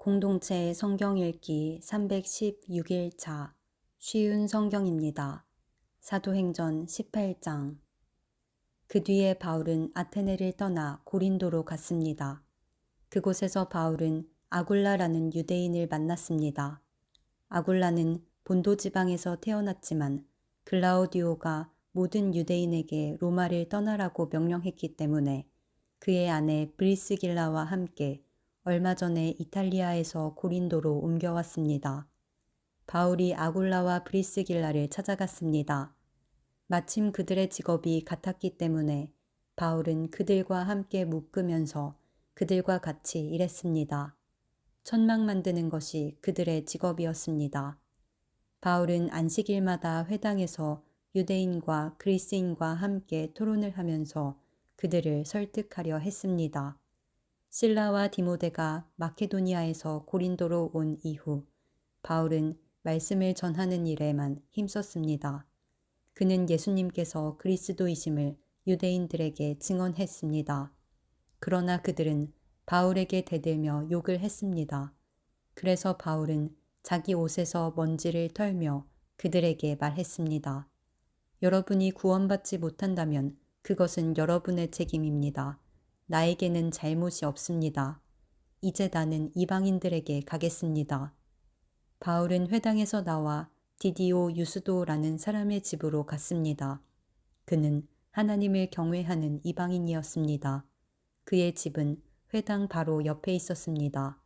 공동체 성경 읽기 316일차 쉬운 성경입니다. 사도행전 18장. 그 뒤에 바울은 아테네를 떠나 고린도로 갔습니다. 그곳에서 바울은 아굴라라는 유대인을 만났습니다. 아굴라는 본도 지방에서 태어났지만 글라우디오가 모든 유대인에게 로마를 떠나라고 명령했기 때문에 그의 아내 브리스길라와 함께 얼마 전에 이탈리아에서 고린도로 옮겨왔습니다. 바울이 아굴라와 브리스길라를 찾아갔습니다. 마침 그들의 직업이 같았기 때문에 바울은 그들과 함께 묶으면서 그들과 같이 일했습니다. 천막 만드는 것이 그들의 직업이었습니다. 바울은 안식일마다 회당에서 유대인과 그리스인과 함께 토론을 하면서 그들을 설득하려 했습니다. 실라와 디모데가 마케도니아에서 고린도로 온 이후 바울은 말씀을 전하는 일에만 힘썼습니다. 그는 예수님께서 그리스도이심을 유대인들에게 증언했습니다. 그러나 그들은 바울에게 대들며 욕을 했습니다. 그래서 바울은 자기 옷에서 먼지를 털며 그들에게 말했습니다. 여러분이 구원받지 못한다면 그것은 여러분의 책임입니다. 나에게는 잘못이 없습니다. 이제 나는 이방인들에게 가겠습니다. 바울은 회당에서 나와 디디오 유스도라는 사람의 집으로 갔습니다. 그는 하나님을 경외하는 이방인이었습니다. 그의 집은 회당 바로 옆에 있었습니다.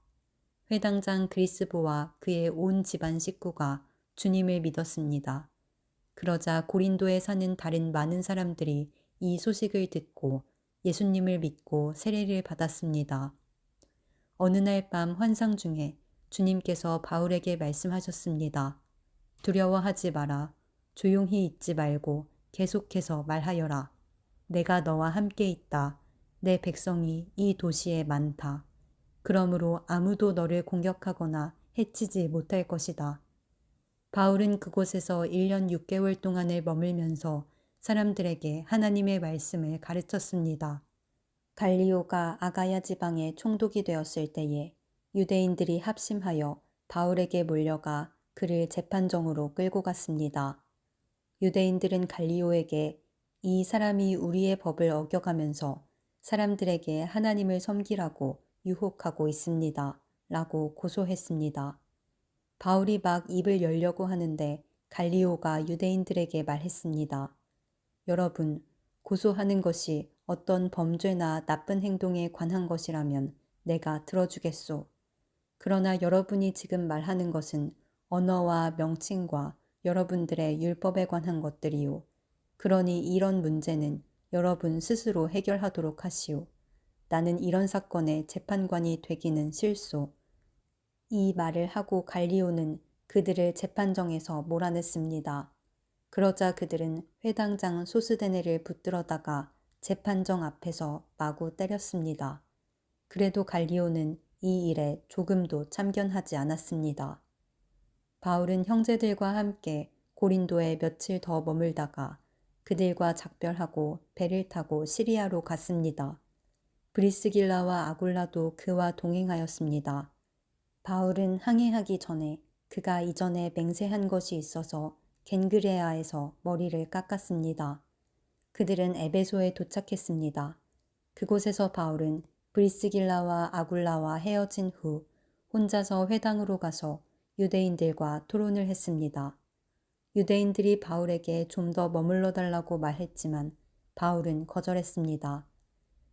회당장 그리스보와 그의 온 집안 식구가 주님을 믿었습니다. 그러자 고린도에 사는 다른 많은 사람들이 이 소식을 듣고 예수님을 믿고 세례를 받았습니다. 어느 날 밤 환상 중에 주님께서 바울에게 말씀하셨습니다. 두려워하지 마라. 조용히 있지 말고 계속해서 말하여라. 내가 너와 함께 있다. 내 백성이 이 도시에 많다. 그러므로 아무도 너를 공격하거나 해치지 못할 것이다. 바울은 그곳에서 1년 6개월 동안을 머물면서 사람들에게 하나님의 말씀을 가르쳤습니다. 갈리오가 아가야 지방의 총독이 되었을 때에 유대인들이 합심하여 바울에게 몰려가 그를 재판정으로 끌고 갔습니다. 유대인들은 갈리오에게 이 사람이 우리의 법을 어겨가면서 사람들에게 하나님을 섬기라고 유혹하고 있습니다. 라고 고소했습니다. 바울이 막 입을 열려고 하는데 갈리오가 유대인들에게 말했습니다. 여러분, 고소하는 것이 어떤 범죄나 나쁜 행동에 관한 것이라면 내가 들어주겠소. 그러나 여러분이 지금 말하는 것은 언어와 명칭과 여러분들의 율법에 관한 것들이요. 그러니 이런 문제는 여러분 스스로 해결하도록 하시오. 나는 이런 사건의 재판관이 되기는 싫소. 이 말을 하고 갈리오는 그들을 재판정에서 몰아냈습니다. 그러자 그들은 회당장 소스데네를 붙들어다가 재판정 앞에서 마구 때렸습니다. 그래도 갈리오는 이 일에 조금도 참견하지 않았습니다. 바울은 형제들과 함께 고린도에 며칠 더 머물다가 그들과 작별하고 배를 타고 시리아로 갔습니다. 브리스길라와 아굴라도 그와 동행하였습니다. 바울은 항해하기 전에 그가 이전에 맹세한 것이 있어서 겐그레아에서 머리를 깎았습니다. 그들은 에베소에 도착했습니다. 그곳에서 바울은 브리스길라와 아굴라와 헤어진 후 혼자서 회당으로 가서 유대인들과 토론을 했습니다. 유대인들이 바울에게 좀 더 머물러 달라고 말했지만 바울은 거절했습니다.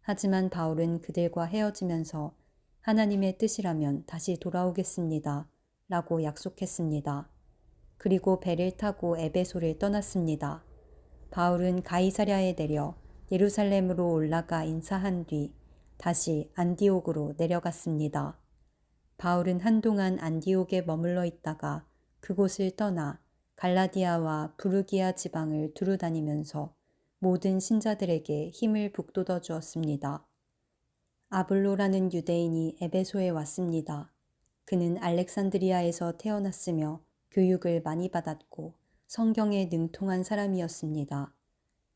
하지만 바울은 그들과 헤어지면서 하나님의 뜻이라면 다시 돌아오겠습니다. 라고 약속했습니다. 그리고 배를 타고 에베소를 떠났습니다. 바울은 가이사랴에 내려 예루살렘으로 올라가 인사한 뒤 다시 안디옥으로 내려갔습니다. 바울은 한동안 안디옥에 머물러 있다가 그곳을 떠나 갈라디아와 부르기아 지방을 두루다니면서 모든 신자들에게 힘을 북돋워 주었습니다. 아블로라는 유대인이 에베소에 왔습니다. 그는 알렉산드리아에서 태어났으며 교육을 많이 받았고 성경에 능통한 사람이었습니다.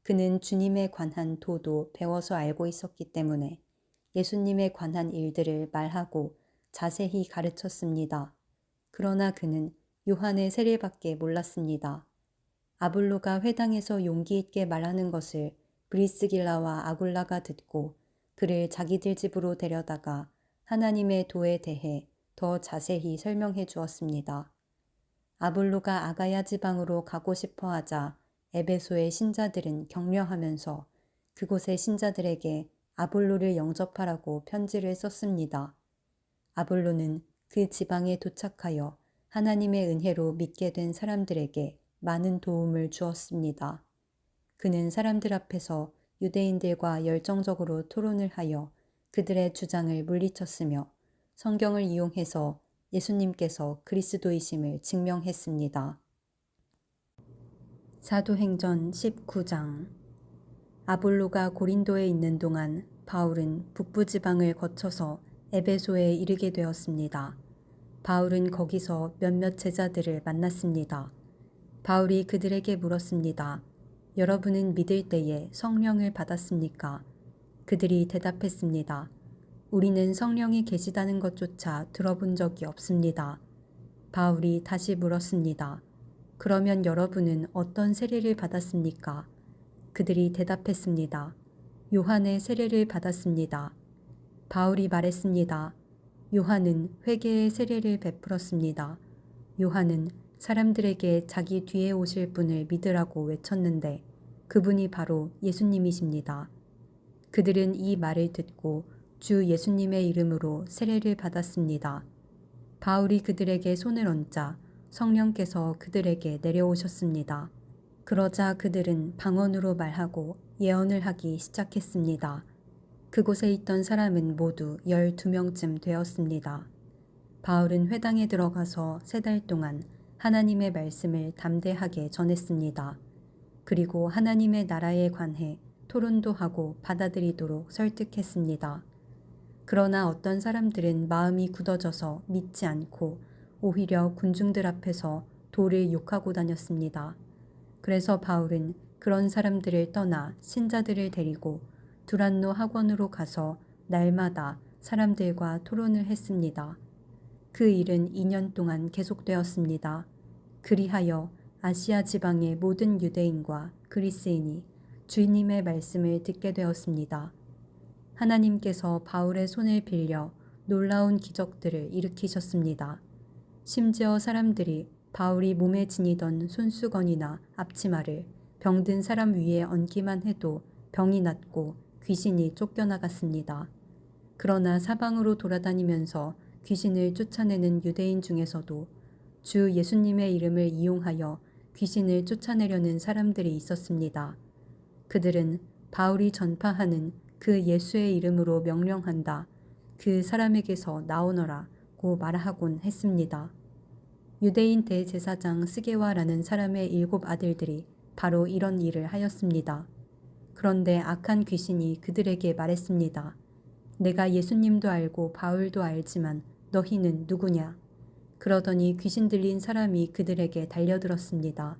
그는 주님에 관한 도도 배워서 알고 있었기 때문에 예수님에 관한 일들을 말하고 자세히 가르쳤습니다. 그러나 그는 요한의 세례밖에 몰랐습니다. 아볼로가 회당에서 용기 있게 말하는 것을 브리스길라와 아굴라가 듣고 그를 자기들 집으로 데려다가 하나님의 도에 대해 더 자세히 설명해 주었습니다. 아볼로가 아가야 지방으로 가고 싶어 하자 에베소의 신자들은 격려하면서 그곳의 신자들에게 아볼로를 영접하라고 편지를 썼습니다. 아볼로는 그 지방에 도착하여 하나님의 은혜로 믿게 된 사람들에게 많은 도움을 주었습니다. 그는 사람들 앞에서 유대인들과 열정적으로 토론을 하여 그들의 주장을 물리쳤으며 성경을 이용해서 예수님께서 그리스도이심을 증명했습니다. 사도행전 19장. 아볼로가 고린도에 있는 동안 바울은 북부지방을 거쳐서 에베소에 이르게 되었습니다. 바울은 거기서 몇몇 제자들을 만났습니다. 바울이 그들에게 물었습니다. 여러분은 믿을 때에 성령을 받았습니까? 그들이 대답했습니다. 우리는 성령이 계시다는 것조차 들어본 적이 없습니다. 바울이 다시 물었습니다. 그러면 여러분은 어떤 세례를 받았습니까? 그들이 대답했습니다. 요한의 세례를 받았습니다. 바울이 말했습니다. 요한은 회개의 세례를 베풀었습니다. 요한은 사람들에게 자기 뒤에 오실 분을 믿으라고 외쳤는데 그분이 바로 예수님이십니다. 그들은 이 말을 듣고 주 예수님의 이름으로 세례를 받았습니다. 바울이 그들에게 손을 얹자 성령께서 그들에게 내려오셨습니다. 그러자 그들은 방언으로 말하고 예언을 하기 시작했습니다. 그곳에 있던 사람은 모두 12명쯤 되었습니다. 바울은 회당에 들어가서 3달 동안 하나님의 말씀을 담대하게 전했습니다. 그리고 하나님의 나라에 관해 토론도 하고 받아들이도록 설득했습니다. 그러나 어떤 사람들은 마음이 굳어져서 믿지 않고 오히려 군중들 앞에서 도를 욕하고 다녔습니다. 그래서 바울은 그런 사람들을 떠나 신자들을 데리고 두란노 학원으로 가서 날마다 사람들과 토론을 했습니다. 그 일은 2년 동안 계속되었습니다. 그리하여 아시아 지방의 모든 유대인과 그리스인이 주님의 말씀을 듣게 되었습니다. 하나님께서 바울의 손을 빌려 놀라운 기적들을 일으키셨습니다. 심지어 사람들이 바울이 몸에 지니던 손수건이나 앞치마를 병든 사람 위에 얹기만 해도 병이 낫고 귀신이 쫓겨나갔습니다. 그러나 사방으로 돌아다니면서 귀신을 쫓아내는 유대인 중에서도 주 예수님의 이름을 이용하여 귀신을 쫓아내려는 사람들이 있었습니다. 그들은 바울이 전파하는 그 예수의 이름으로 명령한다. 그 사람에게서 나오너라고 말하곤 했습니다. 유대인 대제사장 스게와라는 사람의 7 아들들이 바로 이런 일을 하였습니다. 그런데 악한 귀신이 그들에게 말했습니다. 내가 예수님도 알고 바울도 알지만 너희는 누구냐? 그러더니 귀신 들린 사람이 그들에게 달려들었습니다.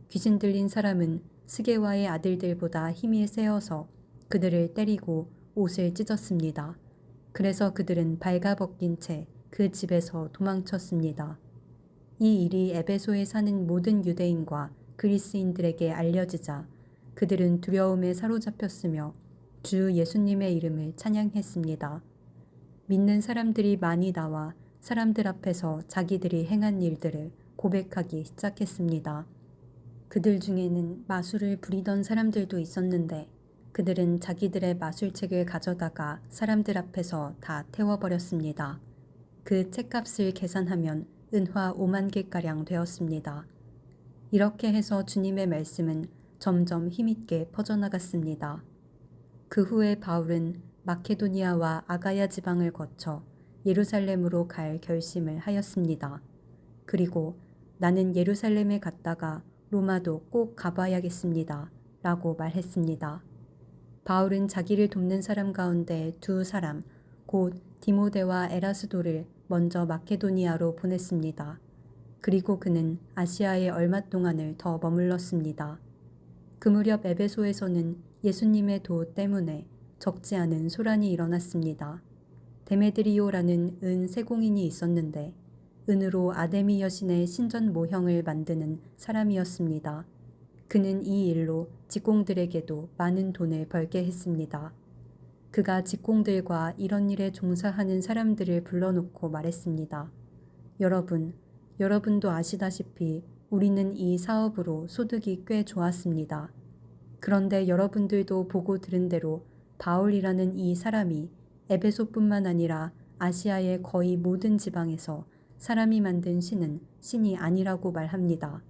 귀신 들린 사람은 스게와의 아들들보다 힘이 세어서 그들을 때리고 옷을 찢었습니다. 그래서 그들은 발가벗긴 채 그 집에서 도망쳤습니다. 이 일이 에베소에 사는 모든 유대인과 그리스인들에게 알려지자 그들은 두려움에 사로잡혔으며 주 예수님의 이름을 찬양했습니다. 믿는 사람들이 많이 나와 사람들 앞에서 자기들이 행한 일들을 고백하기 시작했습니다. 그들 중에는 마술을 부리던 사람들도 있었는데 그들은 자기들의 마술책을 가져다가 사람들 앞에서 다 태워버렸습니다. 그 책값을 계산하면 은화 5만 개가량 되었습니다. 이렇게 해서 주님의 말씀은 점점 힘있게 퍼져나갔습니다. 그 후에 바울은 마케도니아와 아가야 지방을 거쳐 예루살렘으로 갈 결심을 하였습니다. 그리고 나는 예루살렘에 갔다가 로마도 꼭 가봐야겠습니다. 라고 말했습니다. 바울은 자기를 돕는 사람 가운데 2 사람, 곧 디모데와 에라스도를 먼저 마케도니아로 보냈습니다. 그리고 그는 아시아에 얼마 동안을 더 머물렀습니다. 그 무렵 에베소에서는 예수님의 도 때문에 적지 않은 소란이 일어났습니다. 데메드리오라는 은 세공인이 있었는데 은으로 아데미 여신의 신전 모형을 만드는 사람이었습니다. 그는 이 일로 직공들에게도 많은 돈을 벌게 했습니다. 그가 직공들과 이런 일에 종사하는 사람들을 불러놓고 말했습니다. 여러분도 아시다시피 우리는 이 사업으로 소득이 꽤 좋았습니다. 그런데 여러분들도 보고 들은 대로 바울이라는 이 사람이 에베소뿐만 아니라 아시아의 거의 모든 지방에서 사람이 만든 신은 신이 아니라고 말합니다.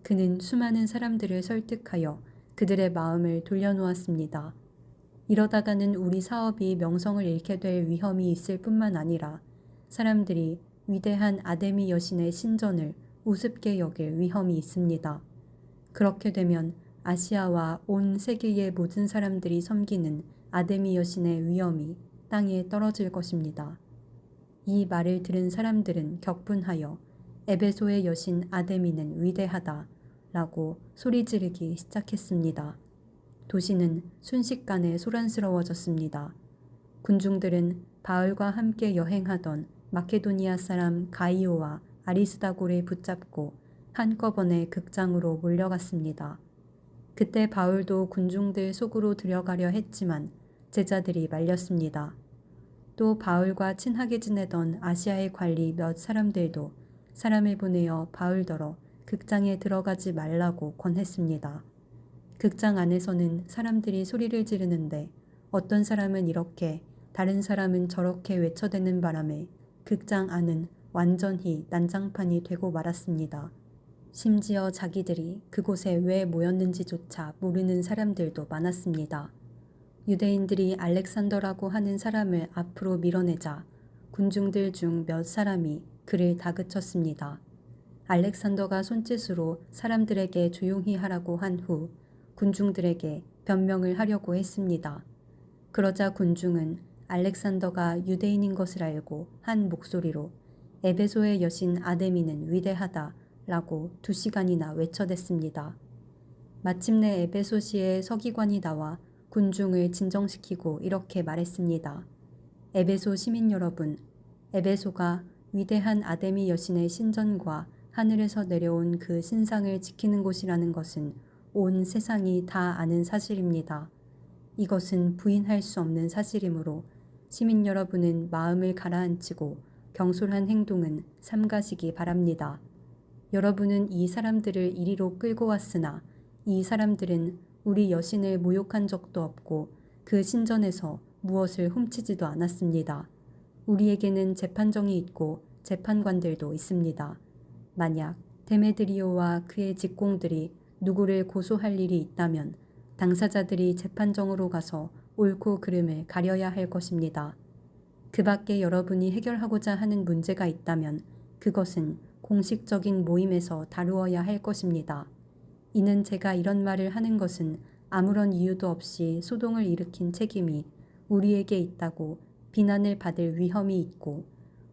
그는 수많은 사람들을 설득하여 그들의 마음을 돌려놓았습니다. 이러다가는 우리 사업이 명성을 잃게 될 위험이 있을 뿐만 아니라 사람들이 위대한 아데미 여신의 신전을 우습게 여길 위험이 있습니다. 그렇게 되면 아시아와 온 세계의 모든 사람들이 섬기는 아데미 여신의 위엄이 땅에 떨어질 것입니다. 이 말을 들은 사람들은 격분하여 에베소의 여신 아데미는 위대하다 라고 소리 지르기 시작했습니다. 도시는 순식간에 소란스러워졌습니다. 군중들은 바울과 함께 여행하던 마케도니아 사람 가이오와 아리스다고를 붙잡고 한꺼번에 극장으로 몰려갔습니다. 그때 바울도 군중들 속으로 들어가려 했지만 제자들이 말렸습니다. 또 바울과 친하게 지내던 아시아의 관리 몇 사람들도 사람을 보내어 바울더러 극장에 들어가지 말라고 권했습니다. 극장 안에서는 사람들이 소리를 지르는데 어떤 사람은 이렇게 다른 사람은 저렇게 외쳐대는 바람에 극장 안은 완전히 난장판이 되고 말았습니다. 심지어 자기들이 그곳에 왜 모였는지조차 모르는 사람들도 많았습니다. 유대인들이 알렉산더라고 하는 사람을 앞으로 밀어내자 군중들 중 몇 사람이 그를 다그쳤습니다. 알렉산더가 손짓으로 사람들에게 조용히 하라고 한 후 군중들에게 변명을 하려고 했습니다. 그러자 군중은 알렉산더가 유대인인 것을 알고 한 목소리로 에베소의 여신 아데미는 위대하다 라고 2시간이나 외쳐댔습니다. 마침내 에베소시의 서기관이 나와 군중을 진정시키고 이렇게 말했습니다. 에베소 시민 여러분, 에베소가 위대한 아데미 여신의 신전과 하늘에서 내려온 그 신상을 지키는 곳이라는 것은 온 세상이 다 아는 사실입니다. 이것은 부인할 수 없는 사실이므로 시민 여러분은 마음을 가라앉히고 경솔한 행동은 삼가시기 바랍니다. 여러분은 이 사람들을 이리로 끌고 왔으나 이 사람들은 우리 여신을 모욕한 적도 없고 그 신전에서 무엇을 훔치지도 않았습니다. 우리에게는 재판정이 있고 재판관들도 있습니다. 만약 데메드리오와 그의 직공들이 누구를 고소할 일이 있다면 당사자들이 재판정으로 가서 옳고 그름을 가려야 할 것입니다. 그 밖에 여러분이 해결하고자 하는 문제가 있다면 그것은 공식적인 모임에서 다루어야 할 것입니다. 이는 제가 이런 말을 하는 것은 아무런 이유도 없이 소동을 일으킨 책임이 우리에게 있다고 비난을 받을 위험이 있고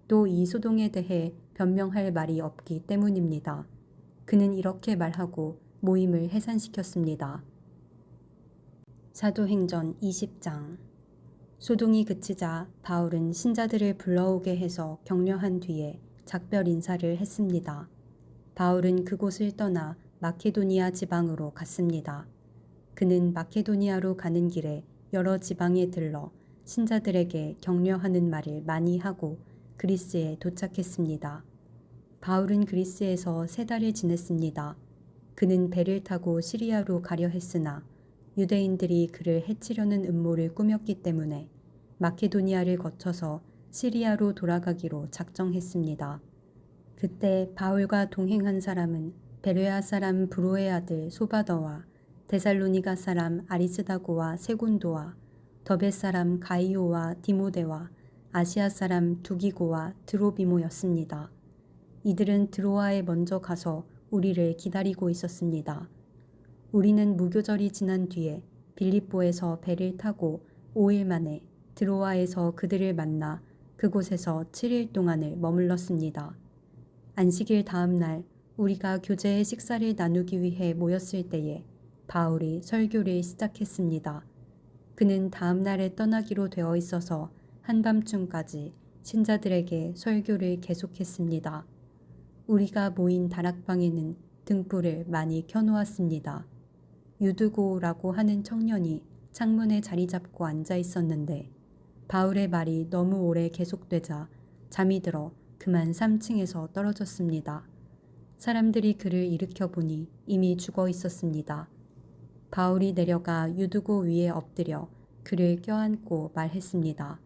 또 이 소동에 대해 변명할 말이 없기 때문입니다. 그는 이렇게 말하고 모임을 해산시켰습니다. 사도행전 20장. 소동이 그치자 바울은 신자들을 불러오게 해서 격려한 뒤에 작별 인사를 했습니다. 바울은 그곳을 떠나 마케도니아 지방으로 갔습니다. 그는 마케도니아로 가는 길에 여러 지방에 들러 신자들에게 격려하는 말을 많이 하고 그리스에 도착했습니다. 바울은 그리스에서 3달을 지냈습니다. 그는 배를 타고 시리아로 가려 했으나 유대인들이 그를 해치려는 음모를 꾸몄기 때문에 마케도니아를 거쳐서 시리아로 돌아가기로 작정했습니다. 그때 바울과 동행한 사람은 베레아 사람 브로의 아들 소바더와 데살로니가 사람 아리스다고와 세군도와 더베 사람 가이오와 디모데와 아시아 사람 두기고와 드로비모였습니다. 이들은 드로아에 먼저 가서 우리를 기다리고 있었습니다. 우리는 무교절이 지난 뒤에 빌립보에서 배를 타고 5일 만에 드로아에서 그들을 만나 그곳에서 7일 동안을 머물렀습니다. 안식일 다음 날 우리가 교제의 식사를 나누기 위해 모였을 때에 바울이 설교를 시작했습니다. 그는 다음 날에 떠나기로 되어 있어서 한밤중까지 신자들에게 설교를 계속했습니다. 우리가 모인 다락방에는 등불을 많이 켜놓았습니다. 유두고라고 하는 청년이 창문에 자리 잡고 앉아 있었는데 바울의 말이 너무 오래 계속되자 잠이 들어 그만 3층에서 떨어졌습니다. 사람들이 그를 일으켜 보니 이미 죽어 있었습니다. 바울이 내려가 유두고 위에 엎드려 그를 껴안고 말했습니다.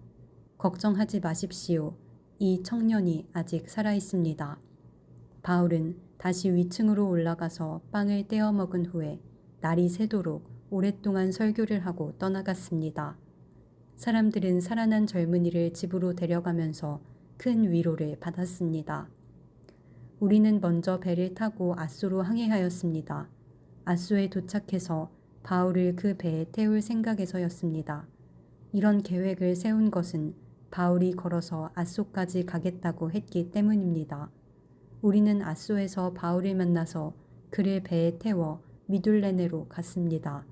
걱정하지 마십시오. 이 청년이 아직 살아 있습니다. 바울은 다시 위층으로 올라가서 빵을 떼어 먹은 후에 날이 새도록 오랫동안 설교를 하고 떠나갔습니다. 사람들은 살아난 젊은이를 집으로 데려가면서 큰 위로를 받았습니다. 우리는 먼저 배를 타고 아소로 항해하였습니다. 아소에 도착해서 바울을 그 배에 태울 생각에서였습니다. 이런 계획을 세운 것은 바울이 걸어서 아소까지 가겠다고 했기 때문입니다. 우리는 아소에서 바울을 만나서 그를 배에 태워 미둘레네로 갔습니다.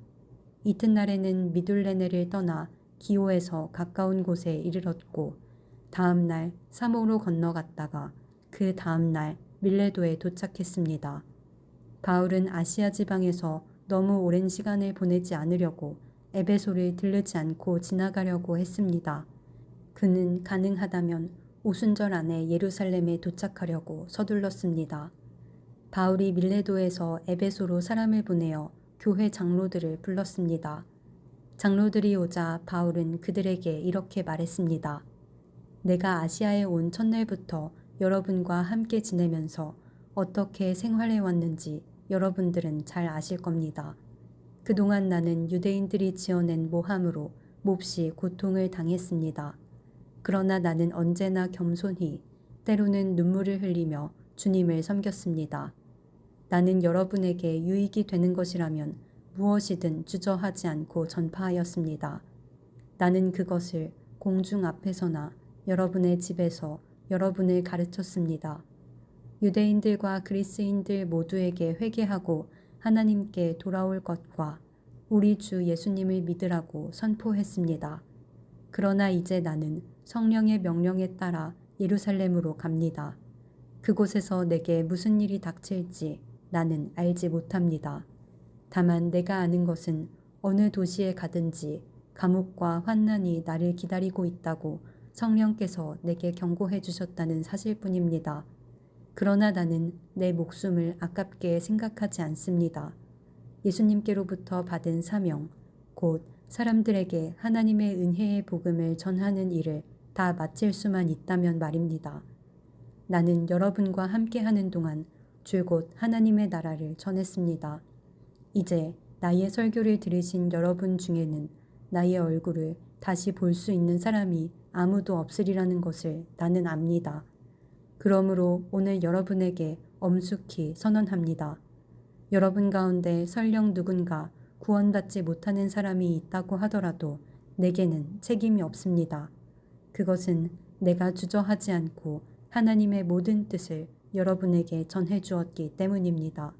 이튿날에는 미둘레네를 떠나 기오에서 가까운 곳에 이르렀고 다음 날 사모로 건너갔다가 그 다음 날 밀레도에 도착했습니다. 바울은 아시아 지방에서 너무 오랜 시간을 보내지 않으려고 에베소를 들르지 않고 지나가려고 했습니다. 그는 가능하다면 오순절 안에 예루살렘에 도착하려고 서둘렀습니다. 바울이 밀레도에서 에베소로 사람을 보내어 교회 장로들을 불렀습니다. 장로들이 오자 바울은 그들에게 이렇게 말했습니다. 내가 아시아에 온 첫날부터 여러분과 함께 지내면서 어떻게 생활해 왔는지 여러분들은 잘 아실 겁니다. 그동안 나는 유대인들이 지어낸 모함으로 몹시 고통을 당했습니다. 그러나 나는 언제나 겸손히 때로는 눈물을 흘리며 주님을 섬겼습니다. 나는 여러분에게 유익이 되는 것이라면 무엇이든 주저하지 않고 전파하였습니다. 나는 그것을 공중 앞에서나 여러분의 집에서 여러분을 가르쳤습니다. 유대인들과 그리스인들 모두에게 회개하고 하나님께 돌아올 것과 우리 주 예수님을 믿으라고 선포했습니다. 그러나 이제 나는 성령의 명령에 따라 예루살렘으로 갑니다. 그곳에서 내게 무슨 일이 닥칠지 나는 알지 못합니다. 다만 내가 아는 것은 어느 도시에 가든지 감옥과 환난이 나를 기다리고 있다고 성령께서 내게 경고해 주셨다는 사실뿐입니다. 그러나 나는 내 목숨을 아깝게 생각하지 않습니다. 예수님께로부터 받은 사명, 곧 사람들에게 하나님의 은혜의 복음을 전하는 일을 다 마칠 수만 있다면 말입니다. 나는 여러분과 함께하는 동안 줄곧 하나님의 나라를 전했습니다. 이제 나의 설교를 들으신 여러분 중에는 나의 얼굴을 다시 볼 수 있는 사람이 아무도 없으리라는 것을 나는 압니다. 그러므로 오늘 여러분에게 엄숙히 선언합니다. 여러분 가운데 설령 누군가 구원받지 못하는 사람이 있다고 하더라도 내게는 책임이 없습니다. 그것은 내가 주저하지 않고 하나님의 모든 뜻을 여러분에게 전해 주었기 때문입니다.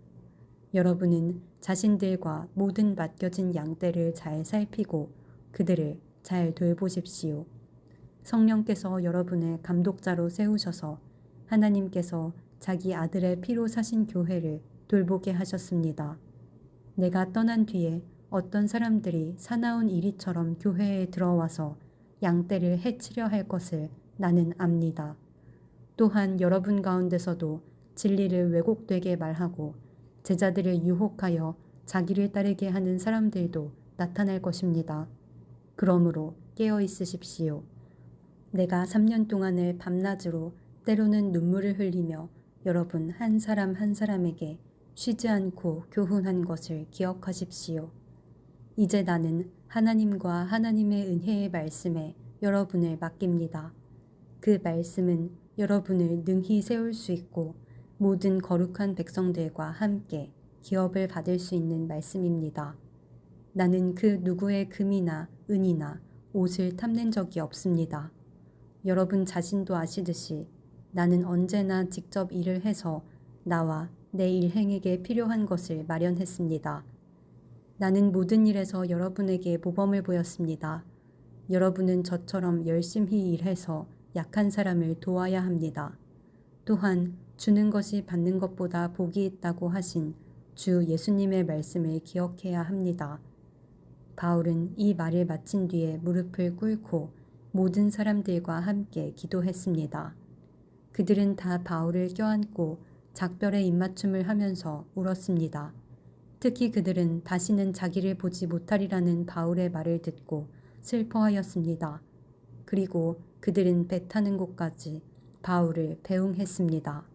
여러분은 자신들과 모든 맡겨진 양떼를 잘 살피고 그들을 잘 돌보십시오. 성령께서 여러분을 감독자로 세우셔서 하나님께서 자기 아들의 피로 사신 교회를 돌보게 하셨습니다. 내가 떠난 뒤에 어떤 사람들이 사나운 이리처럼 교회에 들어와서 양떼를 해치려 할 것을 나는 압니다. 또한 여러분 가운데서도 진리를 왜곡되게 말하고 제자들을 유혹하여 자기를 따르게 하는 사람들도 나타날 것입니다. 그러므로 깨어 있으십시오. 내가 3년 동안을 밤낮으로 때로는 눈물을 흘리며 여러분 한 사람 한 사람에게 쉬지 않고 교훈한 것을 기억하십시오. 이제 나는 하나님과 하나님의 은혜의 말씀에 여러분을 맡깁니다. 그 말씀은 여러분을 능히 세울 수 있고 모든 거룩한 백성들과 함께 기업을 받을 수 있는 말씀입니다. 나는 그 누구의 금이나 은이나 옷을 탐낸 적이 없습니다. 여러분 자신도 아시듯이 나는 언제나 직접 일을 해서 나와 내 일행에게 필요한 것을 마련했습니다. 나는 모든 일에서 여러분에게 모범을 보였습니다. 여러분은 저처럼 열심히 일해서 약한 사람을 도와야 합니다. 또한 주는 것이 받는 것보다 복이 있다고 하신 주 예수님의 말씀을 기억해야 합니다. 바울은 이 말을 마친 뒤에 무릎을 꿇고 모든 사람들과 함께 기도했습니다. 그들은 다 바울을 껴안고 작별의 입맞춤을 하면서 울었습니다. 특히 그들은 다시는 자기를 보지 못하리라는 바울의 말을 듣고 슬퍼하였습니다. 그리고 그들은 배 타는 곳까지 바울을 배웅했습니다.